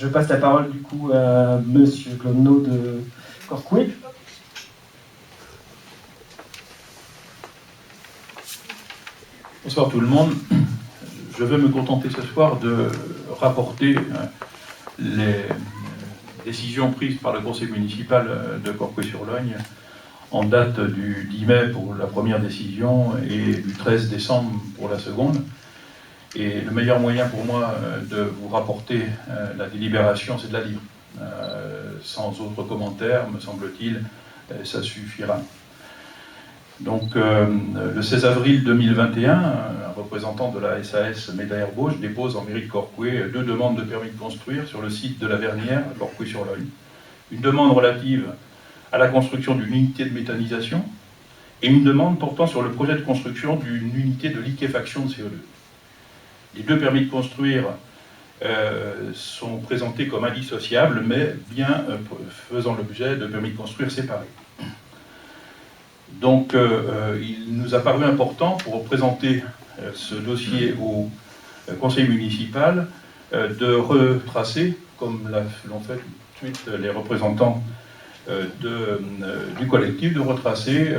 Je passe la parole du coup à Monsieur Glonneau de Corcouët. Bonsoir tout le monde. Je vais me contenter ce soir de rapporter les décisions prises par le conseil municipal de Corcouët-sur-Logne en date du 10 mai pour la première décision et du 13 décembre pour la seconde. Et le meilleur moyen pour moi de vous rapporter la délibération, c'est de la lire. Sans autre commentaire, me semble-t-il, ça suffira. Donc, le 16 avril 2021, un représentant de la SAS Méda Herbauge dépose en mairie de Corcouët 2 demandes de permis de construire sur le site de la Vernière, à Corcouët-sur-Logne. Une demande relative à la construction d'une unité de méthanisation et une demande portant sur le projet de construction d'une unité de liquéfaction de CO2. Les 2 permis de construire sont présentés comme indissociables, mais bien faisant l'objet de permis de construire séparés. Donc, il nous a paru important, pour présenter ce dossier au conseil municipal, de retracer, comme l'ont fait tout de suite les représentants du collectif, de retracer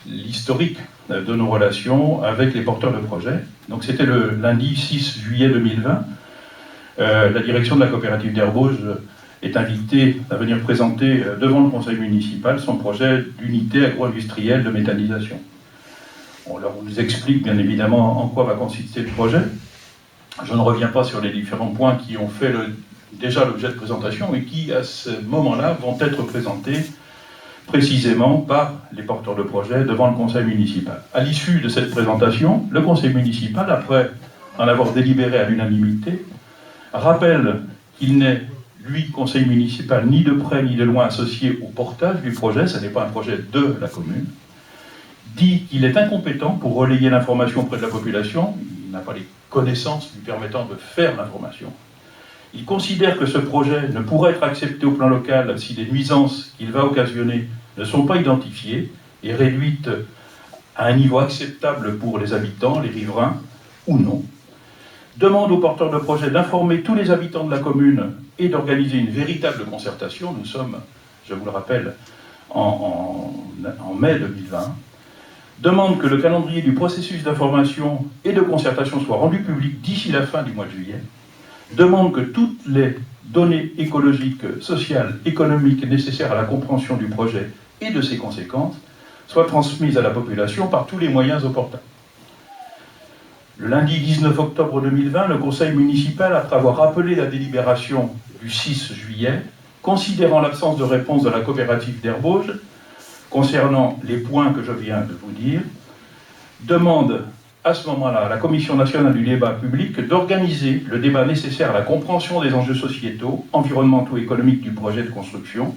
l'historique de nos relations avec les porteurs de projets. Donc, c'était le lundi 6 juillet 2020. La direction de la coopérative d'Herbauge est invitée à venir présenter devant le conseil municipal son projet d'unité agro-industrielle de méthanisation. On leur nous explique bien évidemment en quoi va consister le projet. Je ne reviens pas sur les différents points qui ont fait déjà l'objet de présentation et qui, à ce moment-là, vont être présentés précisément par les porteurs de projet devant le conseil municipal. À l'issue de cette présentation, le conseil municipal, après en avoir délibéré à l'unanimité, rappelle qu'il n'est, lui, conseil municipal, ni de près ni de loin associé au portage du projet, ce n'est pas un projet de la commune, dit qu'il est incompétent pour relayer l'information auprès de la population, il n'a pas les connaissances lui permettant de faire l'information. Il considère que ce projet ne pourrait être accepté au plan local si les nuisances qu'il va occasionner ne sont pas identifiées et réduites à un niveau acceptable pour les habitants, les riverains, ou non. Demande aux porteurs de projet d'informer tous les habitants de la commune et d'organiser une véritable concertation. Nous sommes, je vous le rappelle, en mai 2020. Demande que le calendrier du processus d'information et de concertation soit rendu public d'ici la fin du mois de juillet. Demande que toutes les données écologiques, sociales, économiques nécessaires à la compréhension du projet et de ses conséquences soient transmises à la population par tous les moyens opportuns. Le lundi 19 octobre 2020, le conseil municipal, après avoir rappelé la délibération du 6 juillet, considérant l'absence de réponse de la coopérative d'Herbauge concernant les points que je viens de vous dire, demande à ce moment-là à la Commission nationale du débat public d'organiser le débat nécessaire à la compréhension des enjeux sociétaux, environnementaux et économiques du projet de construction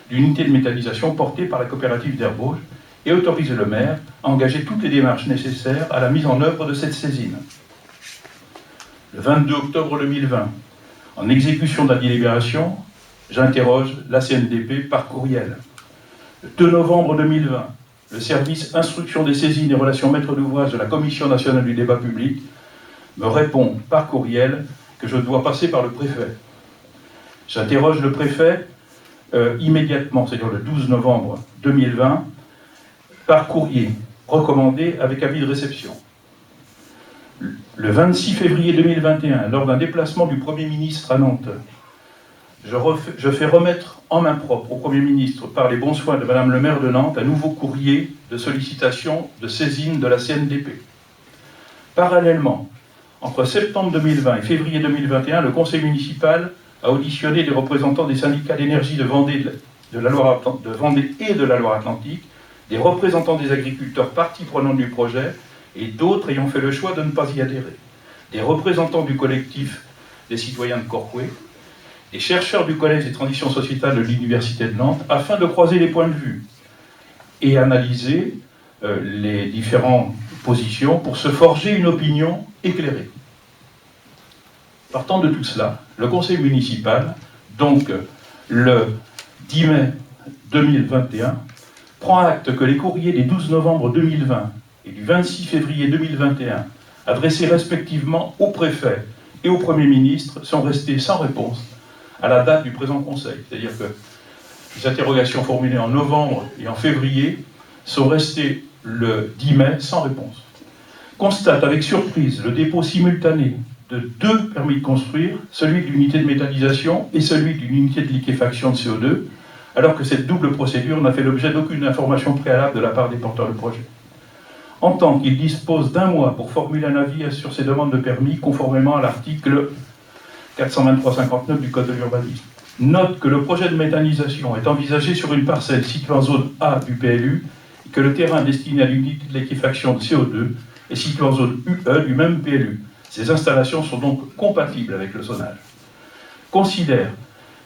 d'une unité de méthanisation portée par la coopérative d'Herbauge et autorise le maire à engager toutes les démarches nécessaires à la mise en œuvre de cette saisine. Le 22 octobre 2020, en exécution de la délibération, j'interroge la CNDP par courriel. Le 2 novembre 2020, le service instruction des saisines et relations maîtres d'ouvrage de la Commission nationale du débat public me répond par courriel que je dois passer par le préfet. J'interroge le préfet immédiatement, c'est-à-dire le 12 novembre 2020, par courrier recommandé avec avis de réception. Le 26 février 2021, lors d'un déplacement du Premier ministre à Nantes, je fais remettre en main propre au Premier ministre, par les bons soins de Madame le maire de Nantes, un nouveau courrier de sollicitation de saisine de la CNDP. Parallèlement, entre septembre 2020 et février 2021, le conseil municipal a auditionné des représentants des syndicats d'énergie de Vendée et de la Loire-Atlantique, des représentants des agriculteurs parties prenantes du projet et d'autres ayant fait le choix de ne pas y adhérer, des représentants du collectif des citoyens de Corcouët, des chercheurs du Collège des transitions sociétales de l'Université de Nantes, afin de croiser les points de vue et analyser les différentes positions pour se forger une opinion éclairée. Partant de tout cela, le conseil municipal, donc le 10 mai 2021, prend acte que les courriers des 12 novembre 2020 et du 26 février 2021, adressés respectivement au préfet et au Premier ministre, sont restés sans réponse, à la date du présent Conseil. C'est-à-dire que les interrogations formulées en novembre et en février sont restées le 10 mai sans réponse. Constate avec surprise le dépôt simultané de 2 permis de construire, celui de l'unité de méthanisation et celui d'une unité de liquéfaction de CO2, alors que cette double procédure n'a fait l'objet d'aucune information préalable de la part des porteurs de projet. En tant qu'ils disposent d'1 mois pour formuler un avis sur ces demandes de permis, conformément à l'article 423-59 du Code de l'urbanisme. Note que le projet de méthanisation est envisagé sur une parcelle située en zone A du PLU et que le terrain destiné à l'unité de liquéfaction de CO2 est situé en zone UE du même PLU. Ces installations sont donc compatibles avec le zonage. Considère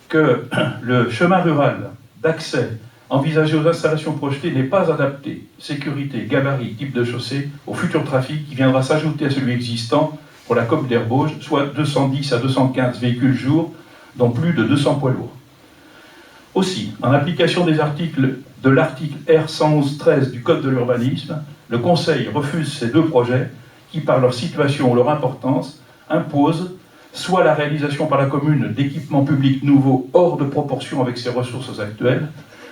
que le chemin rural d'accès envisagé aux installations projetées n'est pas adapté, sécurité, gabarit, type de chaussée, au futur trafic qui viendra s'ajouter à celui existant pour la COP d'Air Bauges, soit 210 à 215 véhicules jour, dont plus de 200 poids lourds. Aussi, en application des articles de l'article R111-13 du Code de l'urbanisme, le Conseil refuse ces 2 projets qui, par leur situation ou leur importance, imposent soit la réalisation par la commune d'équipements publics nouveaux hors de proportion avec ses ressources actuelles,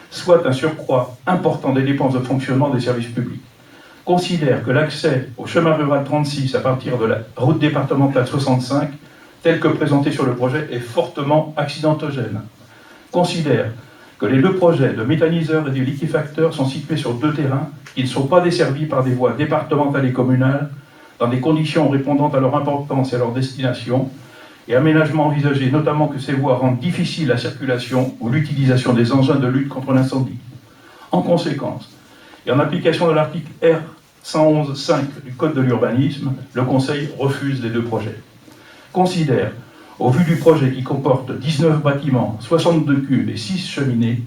soit un surcroît important des dépenses de fonctionnement des services publics. Considère que l'accès au chemin rural 36 à partir de la route départementale 65, tel que présenté sur le projet, est fortement accidentogène. Considère que les 2 projets de méthaniseurs et de liquéfacteurs sont situés sur 2 terrains qui ne sont pas desservis par des voies départementales et communales dans des conditions répondant à leur importance et à leur destination, et aménagements envisagés, notamment que ces voies rendent difficile la circulation ou l'utilisation des engins de lutte contre l'incendie. En conséquence, et en application de l'article R111-5 du Code de l'urbanisme, le Conseil refuse les 2 projets. Considère, au vu du projet qui comporte 19 bâtiments, 62 cuves et 6 cheminées,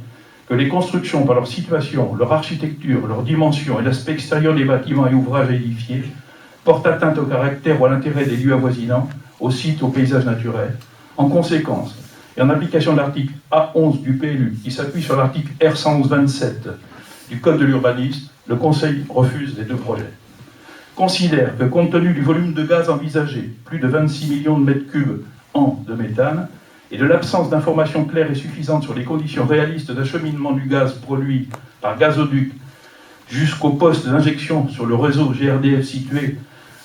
que les constructions par leur situation, leur architecture, leur dimension et l'aspect extérieur des bâtiments et ouvrages édifiés portent atteinte au caractère ou à l'intérêt des lieux avoisinants, au site, au paysage naturel. En conséquence, et en application de l'article A11 du PLU, qui s'appuie sur l'article R111-27 du Code de l'urbanisme, le Conseil refuse les 2 projets. Considère que compte tenu du volume de gaz envisagé, plus de 26 millions de mètres cubes an de méthane, et de l'absence d'informations claires et suffisantes sur les conditions réalistes d'acheminement du gaz produit par gazoduc jusqu'au poste d'injection sur le réseau GRDF situé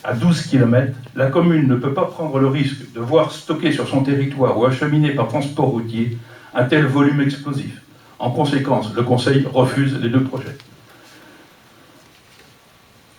à 12 km, la commune ne peut pas prendre le risque de voir stocker sur son territoire ou acheminer par transport routier un tel volume explosif. En conséquence, le Conseil refuse les 2 projets.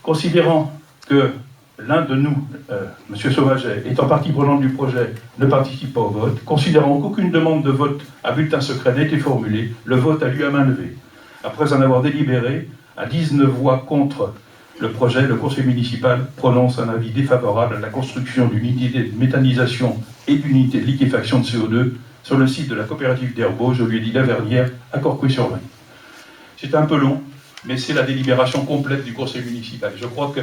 Considérant que l'un de nous, M. Sauvaget, étant partie prenante du projet, ne participe pas au vote, considérant qu'aucune demande de vote à bulletin secret n'a été formulée, le vote a lieu à main levée. Après en avoir délibéré, à 19 voix contre le projet, le conseil municipal prononce un avis défavorable à la construction d'une unité de méthanisation et d'une unité de liquéfaction de CO2 sur le site de la coopérative d'Air Bauges, au lieu-dit La Vernière, à Corcueil-sur-Vin. C'est un peu long, mais c'est la délibération complète du conseil municipal. Je crois que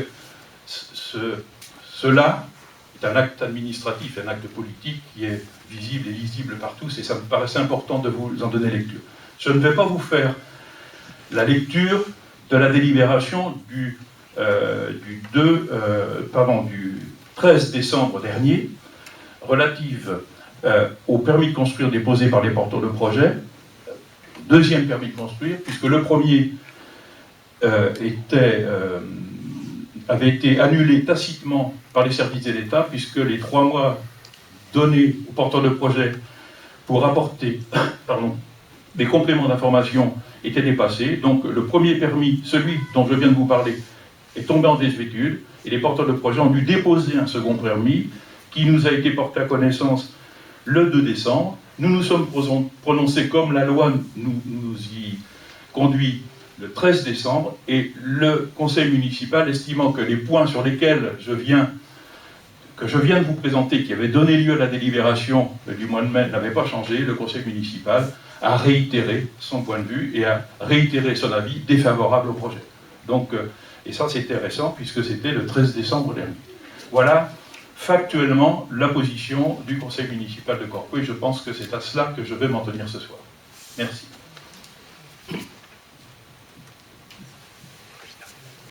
cela est un acte administratif, un acte politique qui est visible et lisible par tous, et ça me paraissait important de vous en donner lecture. Je ne vais pas vous faire la lecture de la délibération du 13 décembre dernier, relative au permis de construire déposé par les porteurs de projet, deuxième permis de construire, puisque le premier avait été annulé tacitement par les services de l'État, puisque les 3 mois donnés aux porteurs de projet pour apporter des compléments d'information étaient dépassés. Donc le premier permis, celui dont je viens de vous parler, est tombé en désuétude, et les porteurs de projet ont dû déposer un second permis qui nous a été porté à connaissance le 2 décembre. Nous nous sommes prononcés comme la loi nous y conduit le 13 décembre, et le conseil municipal, estimant que les points sur lesquels je viens de vous présenter, qui avaient donné lieu à la délibération du mois de mai, n'avaient pas changé, le conseil municipal a réitéré son point de vue et a réitéré son avis défavorable au projet. Donc, et ça c'était récent, puisque c'était le 13 décembre dernier. Voilà factuellement la position du conseil municipal de Corcueil. Je pense que c'est à cela que je vais m'en tenir ce soir. Merci.